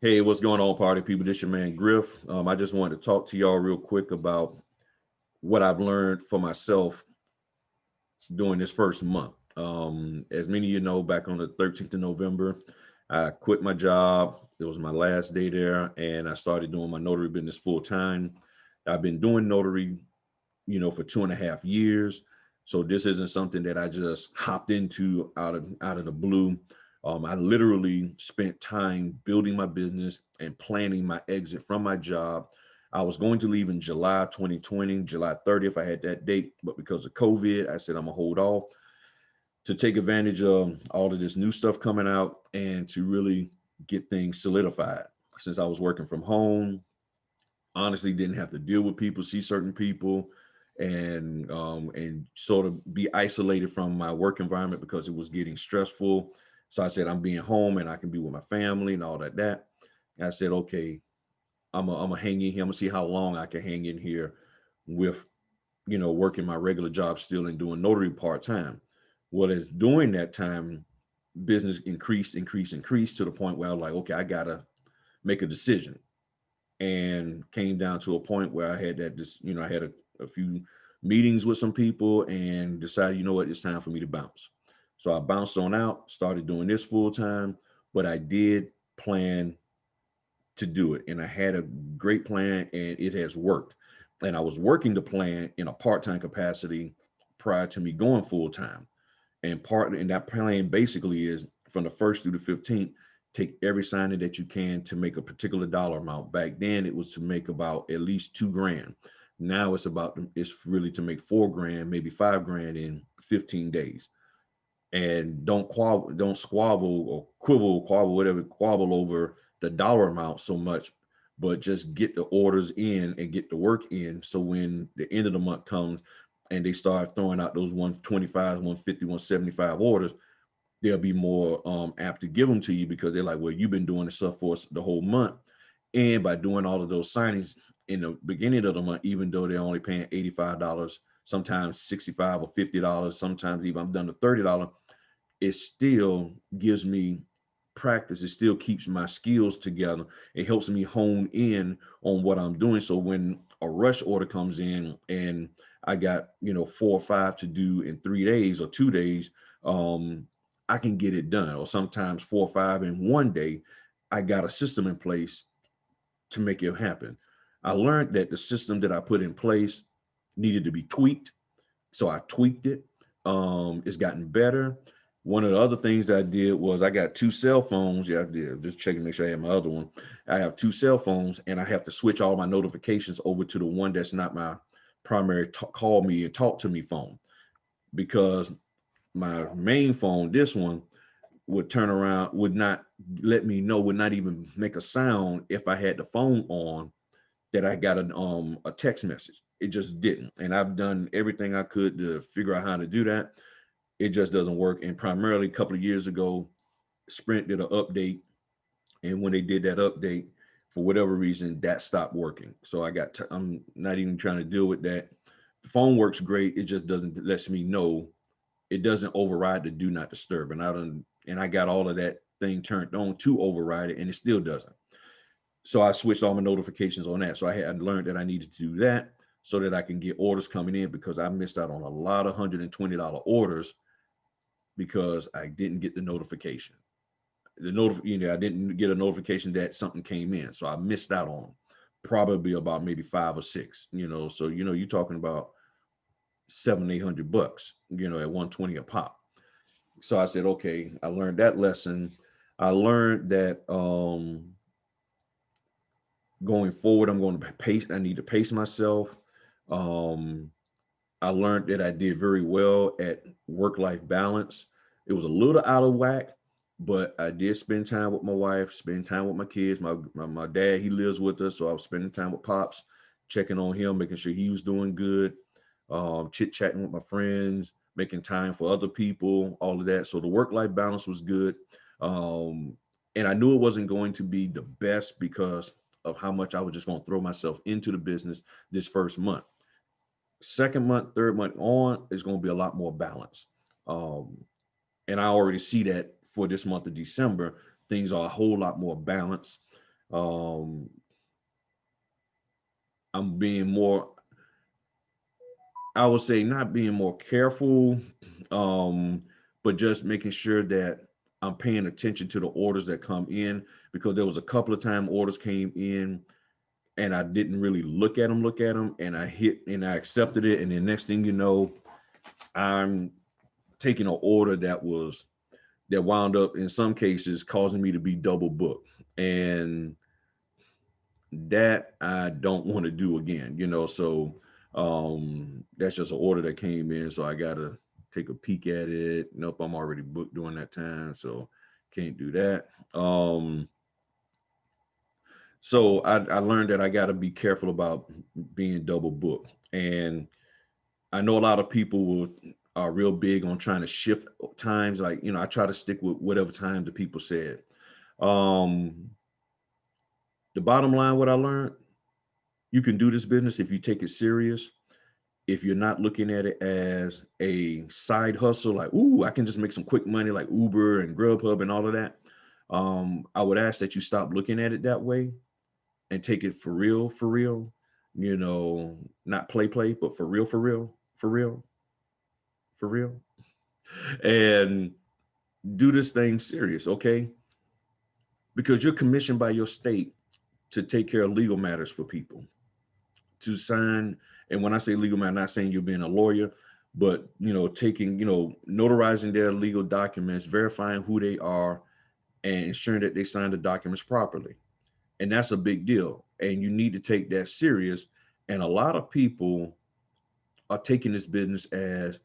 Hey, what's going on, party people? This your man Griff. I just wanted to talk to y'all real quick about what I've learned for myself during this first month. As many of you know, back on the 13th of November, I quit my job. It was my last day there, and I started doing my notary business full time. I've been doing notary, for 2.5 years. So this isn't something that I just hopped into out of the blue. I literally spent time building my business and planning my exit from my job. I was going to leave in July 2020, July 30th. I had that date, but because of COVID, I said I'm gonna hold off to take advantage of all of this new stuff coming out and to really get things solidified. Since I was working from home, honestly didn't have to deal with people, see certain people, and sort of be isolated from my work environment because it was getting stressful. So I said I'm being home and I can be with my family and all that. And I said, okay, I'm gonna hang in here. I'm gonna see how long I can hang in here with working my regular job still and doing notary part time. Well, as during that time, business increased to the point where I was like, okay, I gotta make a decision, and came down to a point where I had that just I had a few meetings with some people and decided, what, it's time for me to bounce. So I bounced on out, started doing this full time, but I did plan to do it, and I had a great plan and it has worked. And I was working the plan in a part-time capacity prior to me going full time. And that plan basically is from the 1st through the 15th, take every signing that you can to make a particular dollar amount. Back then it was to make about at least 2 grand. Now it's really to make 4 grand, maybe 5 grand in 15 days. And don't squabble or quibble, whatever, quabble over the dollar amount so much, but just get the orders in and get the work in. So when the end of the month comes and they start throwing out those 125, 150, 175 orders, they'll be more apt to give them to you because they're like, well, you've been doing this stuff for us the whole month. And by doing all of those signings in the beginning of the month, even though they're only paying $85, sometimes 65 or $50, sometimes even I'm done to $30, it still gives me practice. It still keeps my skills together. It helps me hone in on what I'm doing. So when a rush order comes in and I got, 4 or 5 to do in 3 days or 2 days, I can get it done. Or sometimes 4 or 5 in one day. I got a system in place to make it happen. I learned that the system that I put in place needed to be tweaked. So I tweaked it. It's gotten better. One of the other things I did was I got 2 cell phones. Yeah, I did. Just checking to make sure I have my other one. I have 2 cell phones, and I have to switch all my notifications over to the one that's not my primary call me and talk to me phone, because my main phone, this one, would turn around, would not let me know, would not even make a sound if I had the phone on that I got a text message. It just didn't. And I've done everything I could to figure out how to do that. It just doesn't work. And primarily a couple of years ago, Sprint did an update, and when they did that update, for whatever reason, that stopped working. So I'm not even trying to deal with that. The phone works great. It just doesn't lets me know. It doesn't override the do not disturb. And I got all of that thing turned on to override it, and it still doesn't. So I switched all my notifications on that. So I had learned that I needed to do that so that I can get orders coming in, because I missed out on a lot of $120 orders because I didn't get the notification. I didn't get a notification that something came in. So I missed out on probably about maybe 5 or 6, so you're talking about 700-800 bucks, at 120 a pop. So I said, okay, I learned that lesson. I learned that going forward, I'm going to pace. I need to pace myself. Um, I learned that I did very well at work-life balance. It was a little out of whack, but I did spend time with my wife, spend time with my kids. My dad, he lives with us, so I was spending time with Pops, checking on him, making sure he was doing good, chit-chatting with my friends, making time for other people, all of that. So the work-life balance was good. Um, and I knew it wasn't going to be the best because of how much I was just going to throw myself into the business this first month. Second month, third month on is going to be a lot more balanced. Um, and I already see that for this month of December, things are a whole lot more balanced. Um, I'm being more, I would say, not being more careful, um, but just making sure that I'm paying attention to the orders that come in, because there was a couple of time orders came in and I didn't really look at them, and I hit and I accepted it, and then next thing you know, I'm taking an order that wound up in some cases causing me to be double booked, and that I don't want to do again, So that's just an order that came in, so I gotta take a peek at it. Nope, I'm already booked during that time, so can't do that. So I learned that I got to be careful about being double booked, and I know a lot of people are real big on trying to shift times. Like, I try to stick with whatever time the people said. Um, the bottom line, what I learned, you can do this business if you take it serious. If you're not looking at it as a side hustle, like, ooh, I can just make some quick money like Uber and Grubhub and all of that. I would ask that you stop looking at it that way and take it for real, not play, but for real, for real, for real. And do this thing serious, okay? Because you're commissioned by your state to take care of legal matters for people, to sign. And when I say legal matter, I'm not saying you're being a lawyer, but taking, notarizing their legal documents, verifying who they are, and ensuring that they sign the documents properly. And that's a big deal. And you need to take that serious. And a lot of people are taking this business as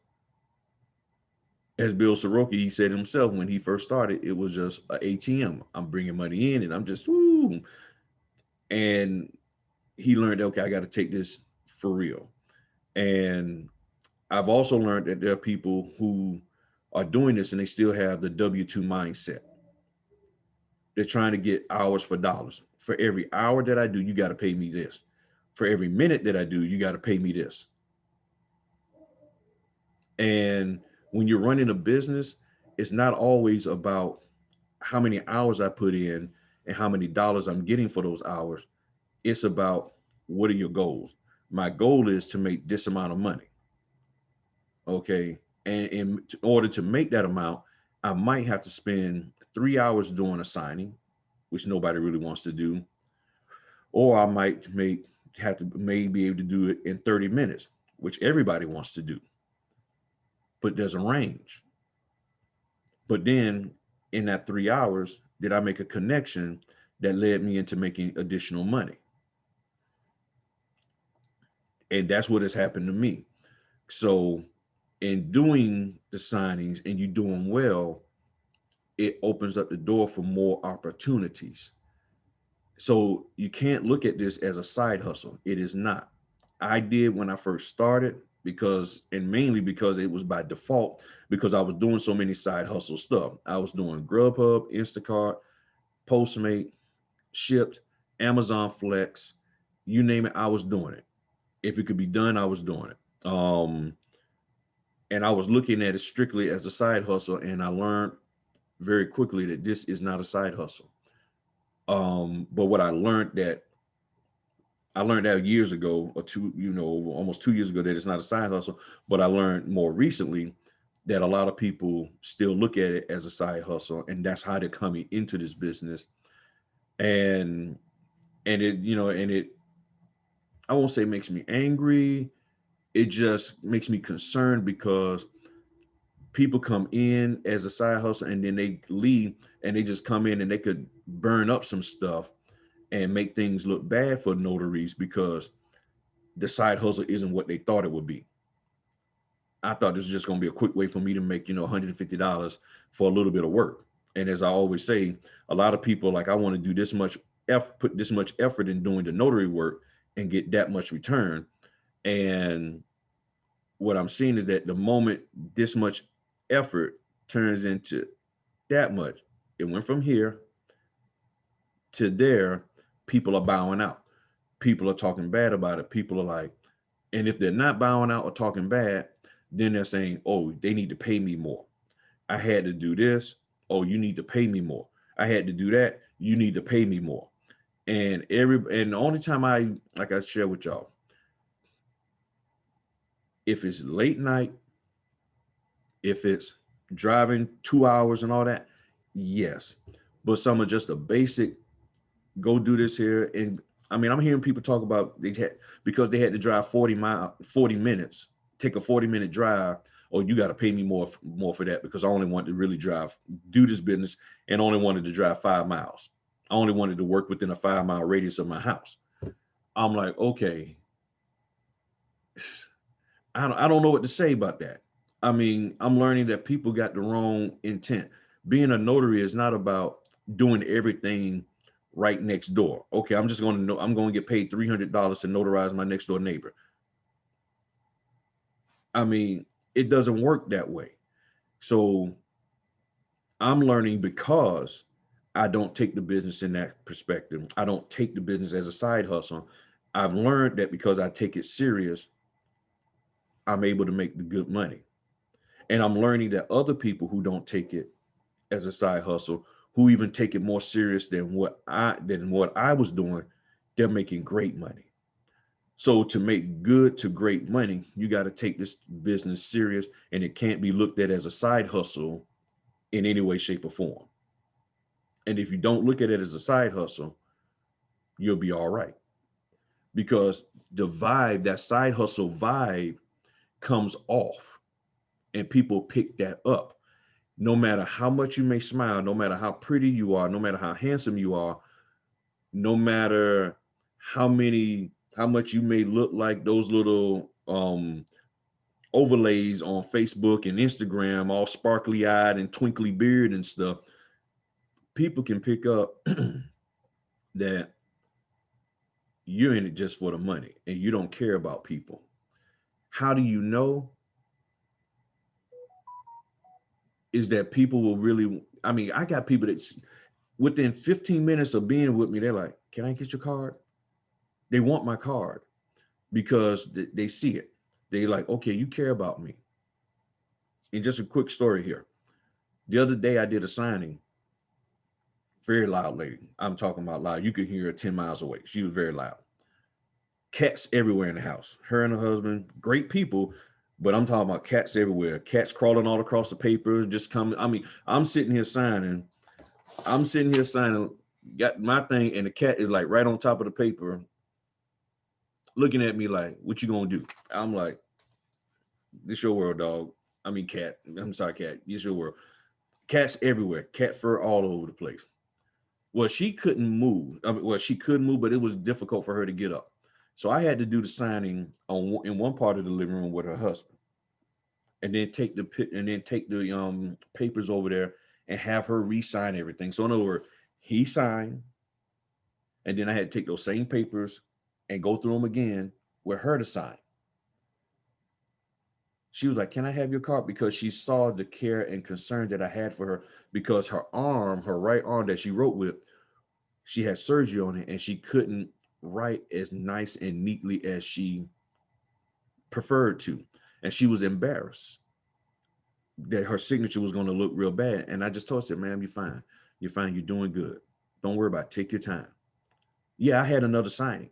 Bill Soroki, he said himself when he first started, it was just an ATM. I'm bringing money in and I'm just, woo. And he learned, okay, I got to take this for real. And I've also learned that there are people who are doing this and they still have the W-2 mindset. They're trying to get hours for dollars. For every hour that I do, you got to pay me this. For every minute that I do, you got to pay me this. And when you're running a business, it's not always about how many hours I put in and how many dollars I'm getting for those hours. It's about, what are your goals? My goal is to make this amount of money. Okay. And in order to make that amount, I might have to spend 3 hours doing a signing, which nobody really wants to do, or I might have to maybe be able to do it in 30 minutes, which everybody wants to do. But there's a range. But then in that 3 hours, did I make a connection that led me into making additional money? And that's what has happened to me. So in doing the signings and you doing well, it opens up the door for more opportunities. So you can't look at this as a side hustle. It is not. I did when I first started, because, and mainly because it was by default, because I was doing so many side hustle stuff. I was doing Grubhub, Instacart, Postmate, Shipt, Amazon Flex, you name it, I was doing it. If it could be done, I was doing it. And I was looking at it strictly as a side hustle, and I learned very quickly that this is not a side hustle. But what I learned that years ago, or two, almost 2 years ago, that it's not a side hustle. But I learned more recently that a lot of people still look at it as a side hustle, and that's how they're coming into this business. And it, I won't say makes me angry. It just makes me concerned, because people come in as a side hustle and then they leave, and they just come in and they could burn up some stuff and make things look bad for notaries, because the side hustle isn't what they thought it would be. I thought this was just going to be a quick way for me to make, $150 for a little bit of work. And as I always say, a lot of people, like, I want to do this much put this much effort in doing the notary work and get that much return. And what I'm seeing is that the moment this much effort turns into that much, it went from here to there, people are bowing out. People are talking bad about it. People are like, and if they're not bowing out or talking bad, then they're saying, oh, they need to pay me more. I had to do this. Oh, you need to pay me more. I had to do that. You need to pay me more. And the only time like I share with y'all, if it's late night, if it's driving 2 hours and all that, yes. But some of just a basic go do this here. And I mean, I'm hearing people talk about because they had to drive 40 minutes, take a 40-minute drive. Or you got to pay me more for that because I only wanted to really do this business, and only wanted to drive 5 miles. I only wanted to work within a 5 mile radius of my house. I'm like, okay, I don't know what to say about that. I mean, I'm learning that people got the wrong intent. Being a notary is not about doing everything right next door. Okay, I'm going to get paid $300 to notarize my next door neighbor. I mean, it doesn't work that way. So I'm learning because I don't take the business in that perspective. I don't take the business as a side hustle. I've learned that because I take it serious, I'm able to make the good money. And I'm learning that other people who don't take it as a side hustle, who even take it more serious than what I was doing, they're making great money. So to make good to great money, you got to take this business serious, and it can't be looked at as a side hustle in any way, shape, or form. And if you don't look at it as a side hustle, you'll be all right. Because that side hustle vibe comes off, and people pick that up. No matter how much you may smile, no matter how pretty you are, no matter how handsome you are, no matter how much you may look like those little overlays on Facebook and Instagram, all sparkly eyed and twinkly beard and stuff, people can pick up that you're in it just for the money and you don't care about people. How do you know? Is that people will really, I mean, I got people that within 15 minutes of being with me, they're like, can I get your card? They want my card because they see it. They like, okay, you care about me. And just a quick story here. The other day I did a signing, very loud lady. I'm talking about loud. You could hear her 10 miles away. She was very loud. Cats everywhere in the house. Her and her husband, great people, but I'm talking about cats everywhere. Cats crawling all across the paper, just coming. I mean, I'm sitting here signing. Got my thing, and the cat is like right on top of the paper, looking at me like, what you gonna do? I'm like, this your world, dog. I mean, cat. I'm sorry, cat. This your world. Cats everywhere. Cat fur all over the place. Well, she couldn't move. I mean, well, she could move, but it was difficult for her to get up. So I had to do the signing in one part of the living room with her husband, and then take the papers over there and have her re-sign everything. So in other words, he signed, and then I had to take those same papers and go through them again with her to sign. She was like, "Can I have your card?" Because she saw the care and concern that I had for her. Because her right arm that she wrote with, she had surgery on it, and she couldn't write as nice and neatly as she preferred to, and she was embarrassed that her signature was going to look real bad. And I just told her, "Ma'am, you're fine. You're fine. You're doing good. Don't worry about it. Take your time." Yeah, I had another signing,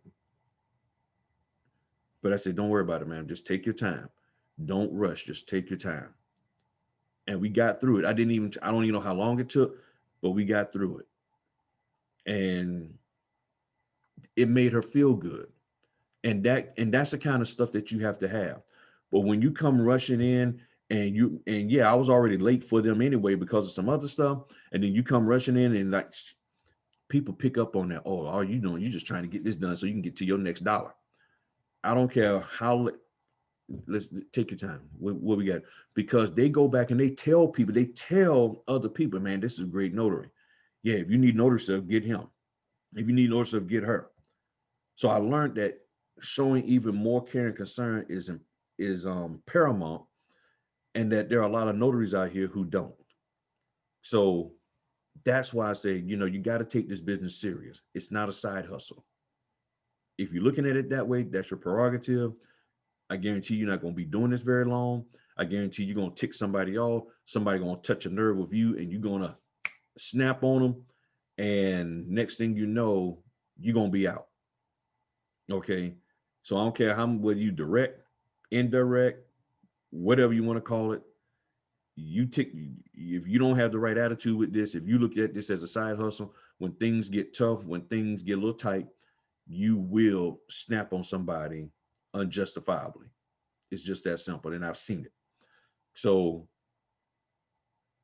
but I said, "Don't worry about it, ma'am. Just take your time. Don't rush. Just take your time." And we got through it. I don't even know how long it took, but we got through it. And it made her feel good. And that's the kind of stuff that you have to have. But when you come rushing in, and yeah, I was already late for them anyway because of some other stuff, and then you come rushing in, and like people pick up on that. Oh, all you doing? You just trying to get this done so you can get to your next dollar. I don't care how. Let's take your time. What we got? Because they go back and they tell other people, man, this is a great notary. Yeah, if you need notary stuff, get him. If you need notary stuff, get her. So I learned that showing even more care and concern is paramount, and that there are a lot of notaries out here who don't. So that's why I say, you got to take this business serious. It's not a side hustle. If you're looking at it that way, that's your prerogative. I guarantee you're not going to be doing this very long. I guarantee you're going to tick somebody off. Somebody going to touch a nerve with you, and you're going to snap on them. And next thing you know, you're gonna be out. Okay. So I don't care how whether you direct, indirect, whatever you want to call it, you tick if you don't have the right attitude with this, if you look at this as a side hustle, when things get tough, when things get a little tight, you will snap on somebody unjustifiably. It's just that simple. And I've seen it. So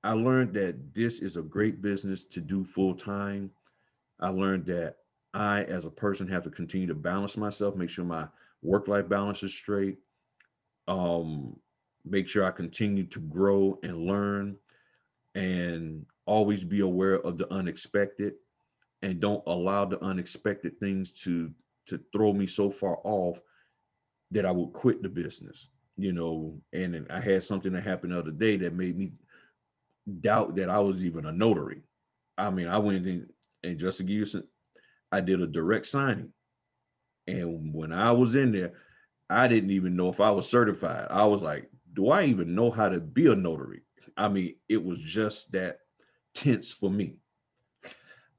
I learned that this is a great business to do full time. I learned that I, as a person, have to continue to balance myself, make sure my work life balance is straight, um, make sure I continue to grow and learn, and always be aware of the unexpected, and don't allow the unexpected things to throw me so far off that I would quit the business. And then I had something that happened the other day that made me doubt that I was even a notary. I mean, I went in, and just to give you some, I did a direct signing. And when I was in there, I didn't even know if I was certified. I was like, do I even know how to be a notary? I mean, it was just that tense for me.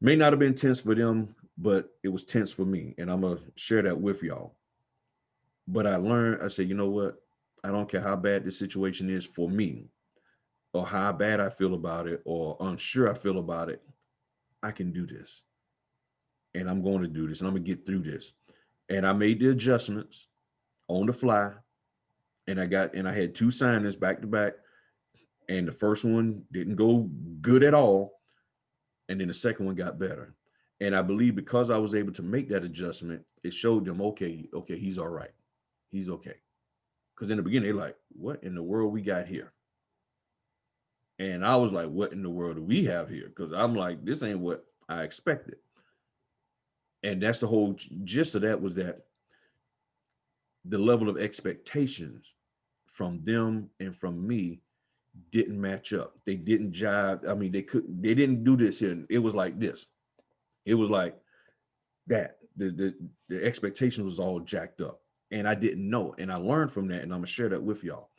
May not have been tense for them, but it was tense for me. And I'm going to share that with y'all. But I learned, I said, you know what? I don't care how bad the situation is for me, or how bad I feel about it, or unsure I feel about it. I can do this. And I'm going to do this, and I'm going to get through this. And I made the adjustments on the fly. And I had two signings back to back. And the first one didn't go good at all. And then the second one got better. And I believe because I was able to make that adjustment, it showed them, okay, he's all right. He's okay. Because in the beginning, they're like, what in the world we got here? And I was like, what in the world do we have here? Because I'm like, this ain't what I expected. And that's the whole gist of that, was that the level of expectations from them and from me didn't match up. They didn't jive. I mean, they didn't do this here. It was like this. It was like that. The expectation was all jacked up. And I didn't know. And I learned from that. And I'm gonna share that with y'all.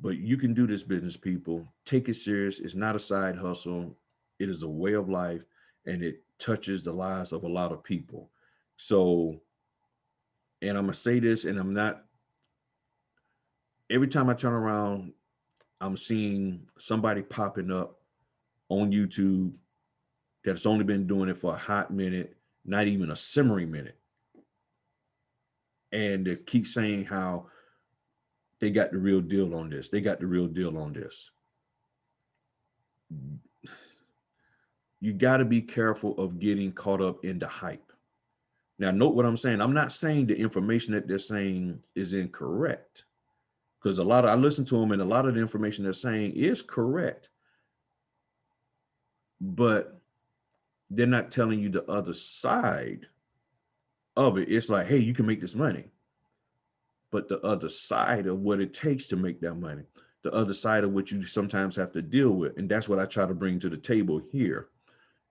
But you can do this, business people. Take it serious. It's not a side hustle. It is a way of life, and it touches the lives of a lot of people. So, and I'm gonna say this, and I'm not. Every time I turn around, I'm seeing somebody popping up on YouTube that's only been doing it for a hot minute, not even a simmering minute, and they keep saying how they got the real deal on this. They got the real deal on this. You got to be careful of getting caught up in the hype. Now, note what I'm saying. I'm not saying the information that they're saying is incorrect, because I listen to them, and a lot of the information they're saying is correct, but they're not telling you the other side of it. It's like, hey, you can make this money, but the other side of what it takes to make that money, the other side of what you sometimes have to deal with. And that's what I try to bring to the table here,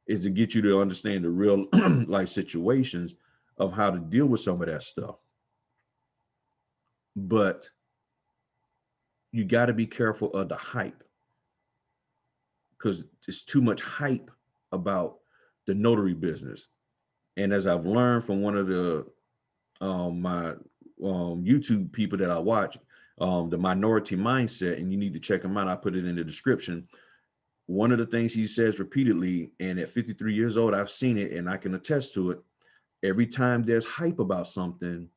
is to get you to understand the real life situations of how to deal with some of that stuff. But you got to be careful of the hype, because there's too much hype about the notary business. And as I've learned from one of the my YouTube people that I watch, the Minority Mindset, and you need to check him out. I put it in the description. One of the things he says repeatedly, and at 53 years old, I've seen it and I can attest to it. Every time there's hype about something,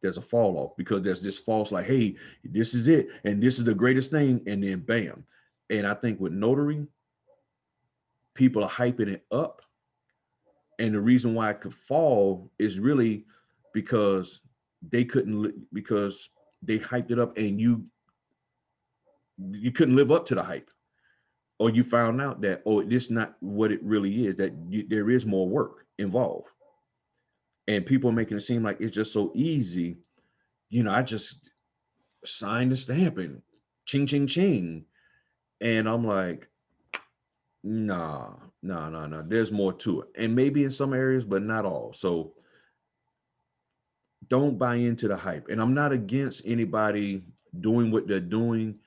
there's a fall off, because there's this false, like, hey, this is it, and this is the greatest thing, and then bam. And I think with notary, people are hyping it up. And the reason why it could fall is really because because they hyped it up, and you couldn't live up to the hype, or you found out that, oh, this is not what it really is, that there is more work involved, and people are making it seem like it's just so easy. I just signed the stamp and ching ching ching, and I'm like, nah, nah, nah, nah, there's more to it, and maybe in some areas, but not all. So don't buy into the hype. And I'm not against anybody doing what they're doing.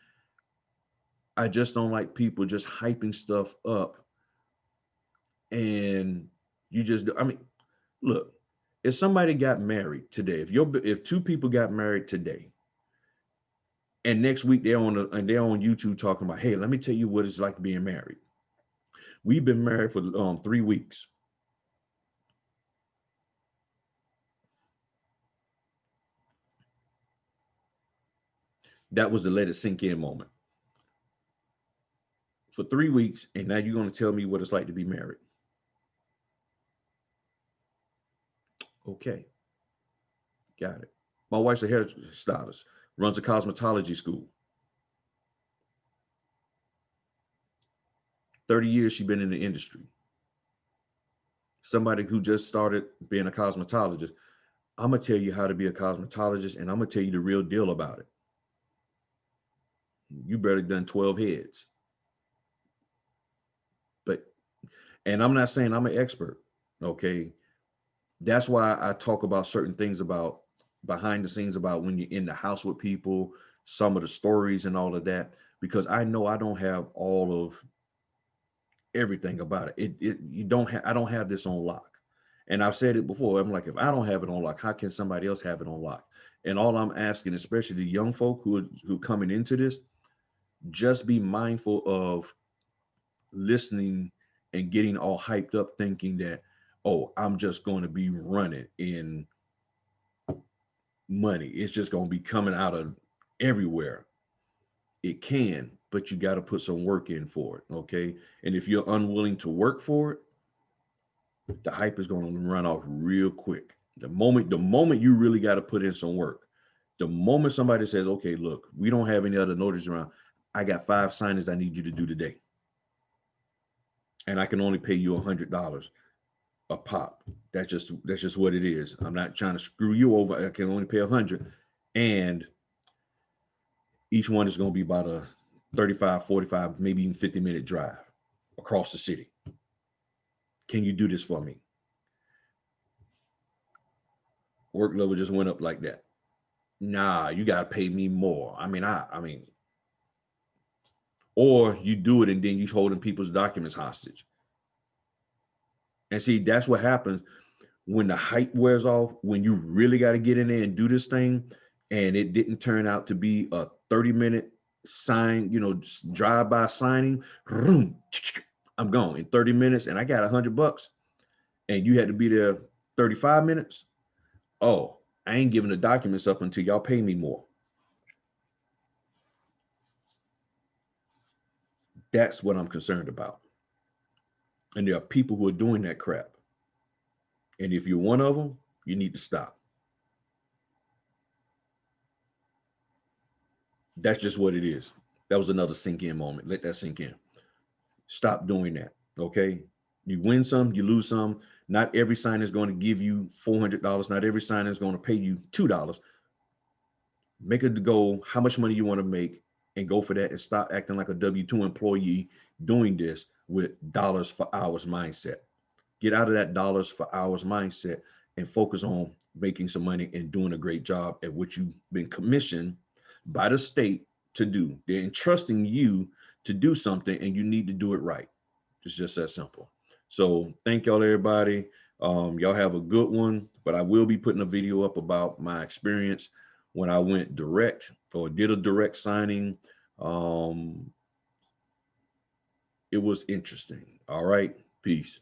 I just don't like people just hyping stuff up, and You just, I mean, look, if somebody got married today, if two people got married today, and next week they're on YouTube talking about, hey, let me tell you what it's like being married. We've been married for 3 weeks. That was the let it sink in moment. For 3 weeks, and now you're going to tell me what it's like to be married. Okay, got it. My wife's a hairstylist, runs a cosmetology school. 30 years she's been in the industry. Somebody who just started being a cosmetologist, I'm going to tell you how to be a cosmetologist, and I'm going to tell you the real deal about it. You barely done 12 heads. But, and I'm not saying I'm an expert, okay? That's why I talk about certain things about behind the scenes, about when you're in the house with people, some of the stories and all of that, because I know I don't have all of everything about it. I don't have this on lock. And I've said it before. I'm like, if I don't have it on lock, how can somebody else have it on lock? And all I'm asking, especially the young folk who coming into this, just be mindful of listening and getting all hyped up thinking that, oh, I'm just going to be running in money. It's just going to be coming out of everywhere. It can, but you got to put some work in for it. Okay. And if you're unwilling to work for it, the hype is going to run off real quick. The moment you really got to put in some work, the moment somebody says, okay, look, we don't have any other notice around, I got 5 signings I need you to do today, and I can only pay you $100 a pop. That's just what it is. I'm not trying to screw you over. I can only pay 100, and each one is going to be about a 35, 45, maybe even 50-minute drive across the city. Can you do this for me? Work level just went up like that. Nah, you got to pay me more. I mean, or you do it and then you holding people's documents hostage. And see, that's what happens when the hype wears off, when you really got to get in there and do this thing, and it didn't turn out to be a 30-minute sign, drive-by signing. I'm gone in 30 minutes and I got $100, and you had to be there 35 minutes. Oh, I ain't giving the documents up until y'all pay me more. That's what I'm concerned about. And there are people who are doing that crap. And if you're one of them, you need to stop. That's just what it is. That was another sink in moment. Let that sink in. Stop doing that. Okay. You win some, you lose some. Not every sign is going to give you $400. Not every sign is going to pay you $2. Make a goal, how much money you want to make, and go for that, and stop acting like a W-2 employee doing this with dollars for hours mindset. Get out of that dollars for hours mindset and focus on making some money and doing a great job at what you've been commissioned by the state to do. They're entrusting you to do something, and you need to do it right. It's just that simple. So thank y'all, everybody. Y'all have a good one, but I will be putting a video up about my experience when I went direct or did a direct signing. It was interesting. All right. Peace.